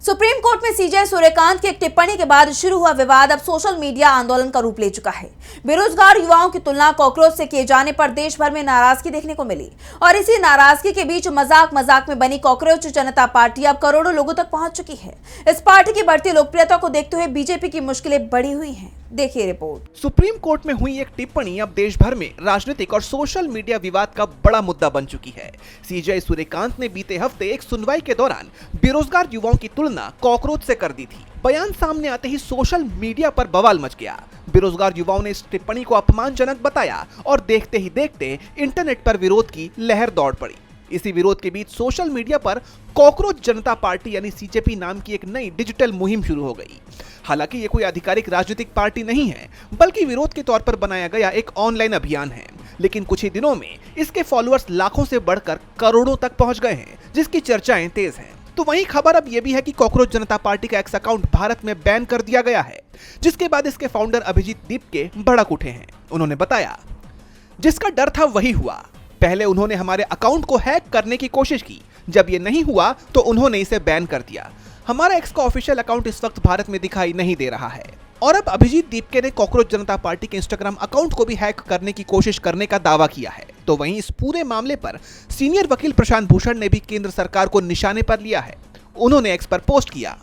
Supreme court में सीजे सूर्यकांत की एक टिप्पणी के बाद शुरू हुआ विवाद अब सोशल मीडिया आंदोलन का रूप ले चुका है। बेरोजगार युवाओं की तुलना कॉकरोच से किए जाने पर देश भर में नाराजगी देखने को मिली और इसी नाराजगी के बीच मजाक में बनी कॉकरोच जनता पार्टी अब करोड़ों लोगों तक पहुंच चुकी है। इस पार्टी की बढ़ती लोकप्रियता को देखते हुए बीजेपी की मुश्किलें बढ़ी हुई हैं। देखिए रिपोर्ट। सुप्रीम कोर्ट में हुई एक टिप्पणी अब देश भर में राजनीतिक और सोशल मीडिया विवाद का बड़ा मुद्दा बन चुकी है। सीजे सूर्यकांत ने बीते हफ्ते एक सुनवाई के दौरान बेरोजगार युवाओं की तुलना कॉकरोच से कर दी थी। बयान सामने आते ही सोशल मीडिया पर बवाल मच गया। बेरोजगार युवाओं ने इस टिप्पणी को अपमानजनक बताया और देखते ही देखते इंटरनेट पर विरोध की लहर दौड़ पड़ी। इसी विरोध के बीच सोशल मीडिया पर कॉकरोच जनता पार्टी यानी सीजेपी नाम की एक नई डिजिटल मुहिम शुरू हो गई। हालांकि ये कोई आधिकारिक राजनीतिक पार्टी नहीं है, बल्कि विरोध के तौर पर बनाया गया एक ऑनलाइन अभियान है। लेकिन कुछ ही दिनों में इसके फॉलोअर्स लाखों से बढ़कर करोड़ों तक पहुंच गए हैं, जिसकी चर्चाएं तेज हैं। तो वहीं खबर अब यह भी है कि कॉकरोच जनता पार्टी का एक्स अकाउंट भारत में बैन कर दिया गया है, जिसके बाद इसके फाउंडर अभिजीत दीपके भड़क उठे हैं। उन्होंने बताया, जिसका डर था वही हुआ। पहले उन्होंने हमारे अकाउंट को हैक करने की कोशिश की, जब ये नहीं हुआ तो उन्होंने इसे बैन कर दिया। हमारा एक्स का ऑफिशियल अकाउंट इस वक्त भारत में दिखाई नहीं दे रहा है। और अब अभिजीत दीपके ने कॉकरोच जनता पार्टी के इंस्टाग्राम अकाउंट को भी हैक करने की कोशिश करने का दावा किया है। तो वहीं इस पूरे मामले पर सीनियर वकील प्रशांत भूषण ने भी केंद्र सरकार को निशाने पर लिया है। उन्होंने एक्स पर पोस्ट किया,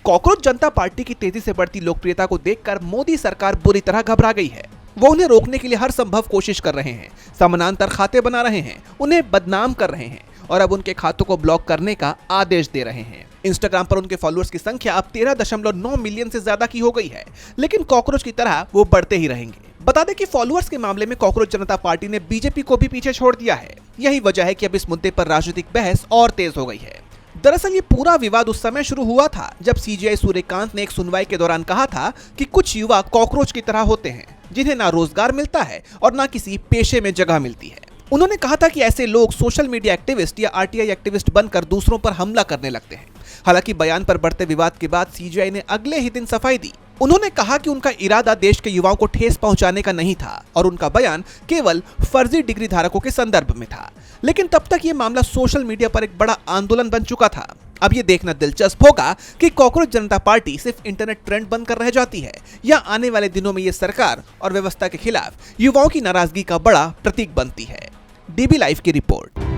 कॉकरोच जनता पार्टी की तेजी से बढ़ती लोकप्रियता को देखकर मोदी सरकार बुरी तरह घबरा गई है। वो उन्हें रोकने के लिए हर संभव कोशिश कर रहे हैं, समानांतर खाते बना रहे हैं, उन्हें बदनाम कर रहे हैं और अब उनके खातों को ब्लॉक करने का आदेश दे रहे हैं। इंस्टाग्राम पर उनके फॉलोअर्स की संख्या अब 13.9 मिलियन से ज्यादा की हो गई है, लेकिन कॉकरोच की तरह वो बढ़ते ही रहेंगे। बता दें कि फॉलोअर्स के मामले में कॉकरोच जनता पार्टी ने बीजेपी को भी पीछे छोड़ दिया है। यही वजह है कि अब इस मुद्दे पर राजनीतिक बहस और तेज हो गई है। दरअसल ये पूरा विवाद उस समय शुरू हुआ था जब सीजे सूर्यकांत ने एक सुनवाई के दौरान कहा था कि कुछ युवा कॉकरोच की तरह होते हैं, जिन्हें ना रोजगार मिलता है और ना किसी पेशे में जगह मिलती है। उन्होंने कहा था कि ऐसे लोग सोशल मीडिया एक्टिविस्ट या आरटीआई एक्टिविस्ट बनकर दूसरों पर हमला करने लगते हैं। हालांकि बयान पर बढ़ते विवाद के बाद सीजेआई ने अगले ही दिन सफाई दी। उन्होंने कहा कि उनका इरादा देश के युवाओं को ठेस पहुंचाने का नहीं था और उनका बयान केवल फर्जी डिग्री धारकों के संदर्भ में था। लेकिन तब तक ये मामला सोशल मीडिया पर एक बड़ा आंदोलन बन चुका था। अब ये देखना दिलचस्प होगा कि कॉकरोच जनता पार्टी सिर्फ इंटरनेट ट्रेंड बनकर रह जाती है या आने वाले दिनों में ये सरकार और व्यवस्था के खिलाफ युवाओं की नाराजगी का बड़ा प्रतीक बनती है। डीबी लाइव की रिपोर्ट।